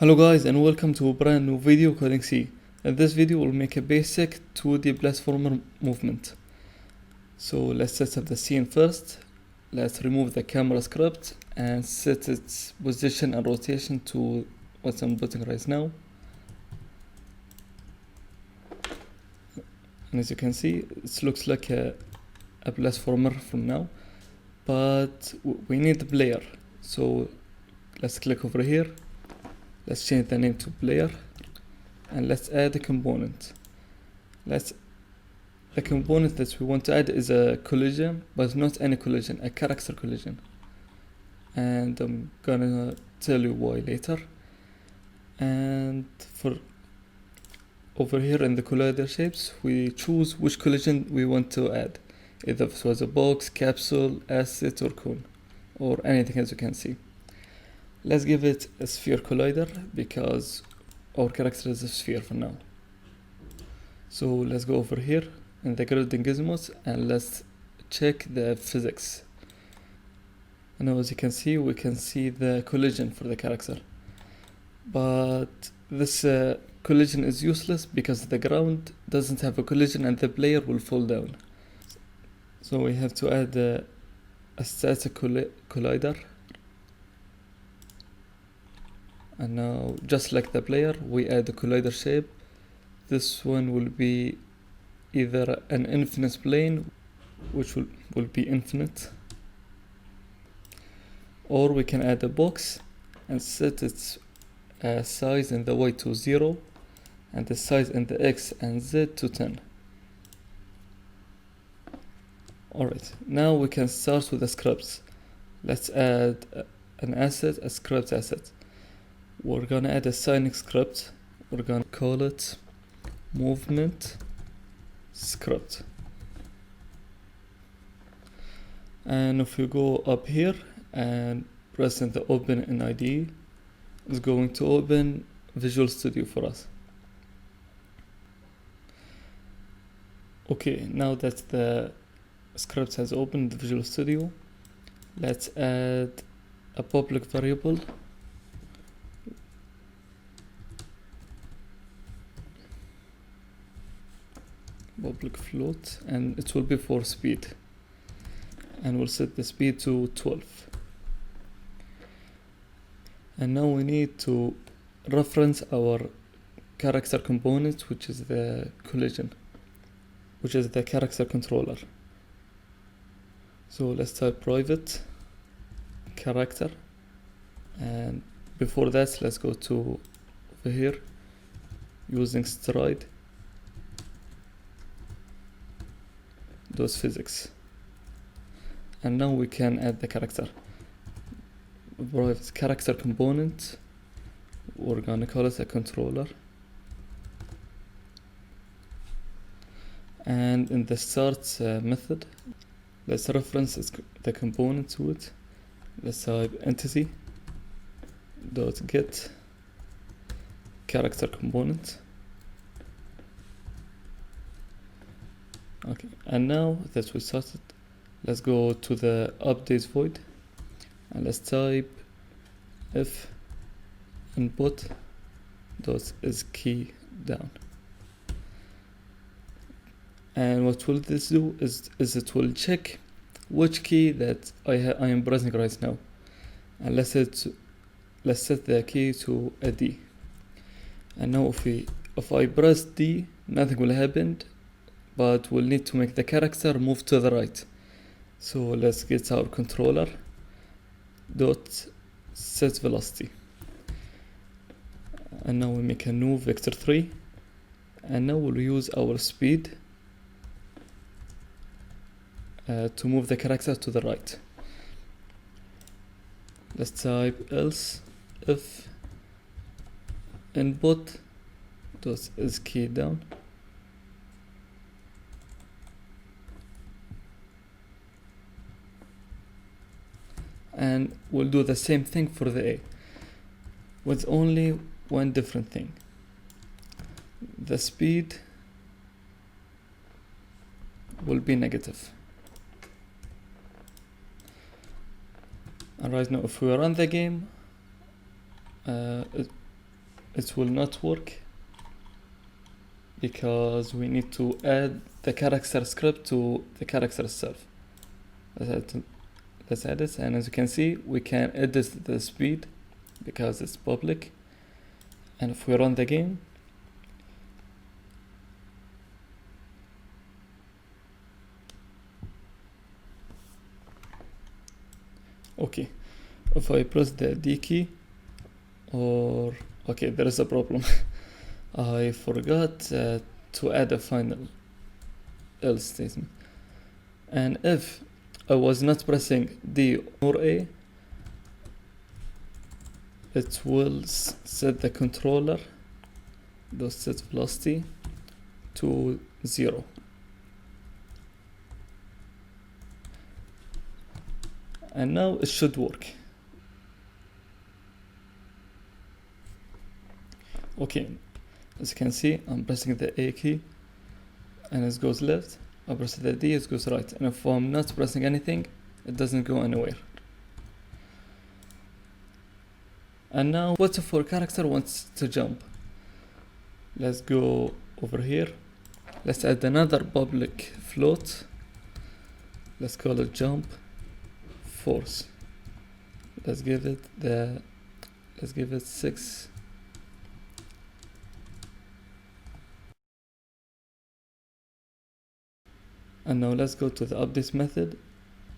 Hello guys and welcome to a brand new video coding C. In this video we'll make a basic 2D platformer movement. So let's set up the scene first. Let's remove the camera script and set its position and rotation to what I'm putting right now. And as you can see, it looks like a platformer from now, but we need the player. So let's click over here. Let's change the name to player and let's add a component. The component that we want to add is a collision, but not any collision, a character collision. And I'm gonna tell you why later. And for over here in the collider shapes, we choose which collision we want to add. Either it was a box, capsule, asset or cone, or anything as you can see. Let's give it a sphere collider because our character is a sphere for now. So let's go over here in the grid gizmos and let's check the physics. And now as you can see, we can see the collision for the character. But this collision is useless because the ground doesn't have a collision and the player will fall down. So we have to add a static collider. And now, just like the player, we add the collider shape. This one will be either an infinite plane, which will be infinite, or we can add a box and set its size in the Y to 0 and the size in the X and Z to 10. Alright, now we can start with the scripts. Let's add an asset, a script asset. We're gonna add a signing script. We're gonna call it movement script. And if you go up here and press in the open in IDE, it's going to open Visual Studio for us. Okay, now that the script has opened the Visual Studio, let's add a public variable. Public float, and it will be for speed, and we'll set the speed to 12. And now we need to reference our character component, which is the collision, which is the character controller. So let's type private character, and before that let's go to over here using stride those physics, and now we can add the character. Private character component, we're gonna call it a controller, and in the start method, let's reference the component to it. Let's type entity dot get character component. Okay, and now that we started, let's go to the update void and let's type if input dot is key down. And what will this do is it will check which key that I am pressing right now, and let's set the key to a D. And now if I press D, nothing will happen, but we'll need to make the character move to the right. So let's get our controller dot set velocity, and now we make a new vector3, and now we'll use our speed to move the character to the right. Let's type else if input dot is key down, and we'll do the same thing for the A, with only one different thing. The speed will be negative. And right now if we run the game, it will not work because we need to add the character script to the character itself. Let's add it, and as you can see, we can edit the speed because it's public. And if we run the game, okay, if I press the D key, or okay, there is a problem. I forgot to add a final else statement, and if I was not pressing D or A, it will set the controller set velocity to 0. And now it should work. Okay, as you can see, I'm pressing the A key and it goes left. I press the D, it goes right. And if I'm not pressing anything, it doesn't go anywhere. And now, what if our character wants to jump? Let's go over here. Let's add another public float. Let's call it jump force. Let's give it 6. And now let's go to the update method,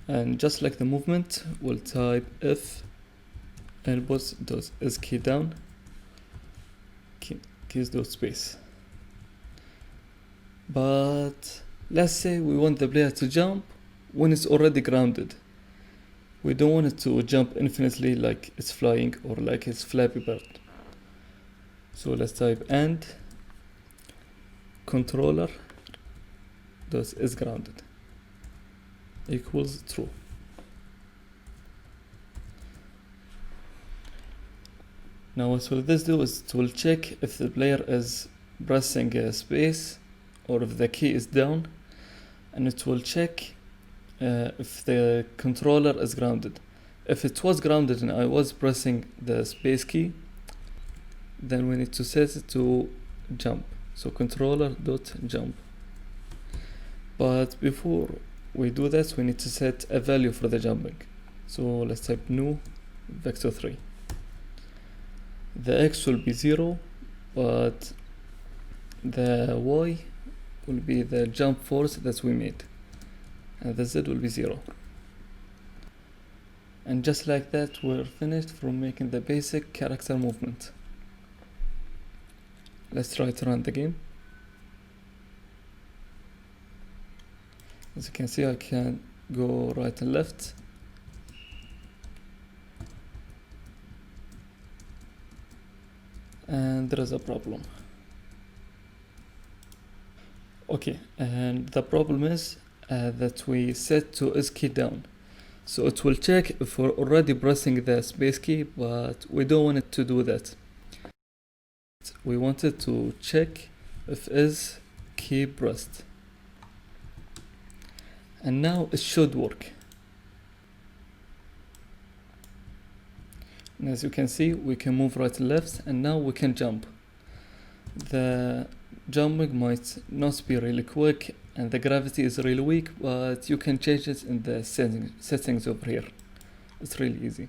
and just like the movement, we'll type if elbows dot is key down, keys dot space. But let's say we want the player to jump when it's already grounded. We don't want it to jump infinitely like it's flying or like it's Flappy Bird. So let's type and controller dot is grounded equals true. Now what will this do is it will check if the player is pressing space or if the key is down, and it will check if the controller is grounded. If it was grounded and I was pressing the space key, then we need to set it to jump. So controller dot jump. But before we do that, we need to set a value for the jumping. So let's type new vector 3. The X will be 0, but the Y will be the jump force that we made, and the Z will be 0. And just like that, we're finished from making the basic character movement. Let's try to run the game. As you can see, I can go right and left. And there is a problem. Okay, and the problem is that we set to is key down. So it will check if we're already pressing the space key, but we don't want it to do that. We want it to check if is key pressed. And now it should work. And as you can see, we can move right and left, and now we can jump. The jumping might not be really quick and the gravity is really weak, but you can change it in the settings over here. It's really easy.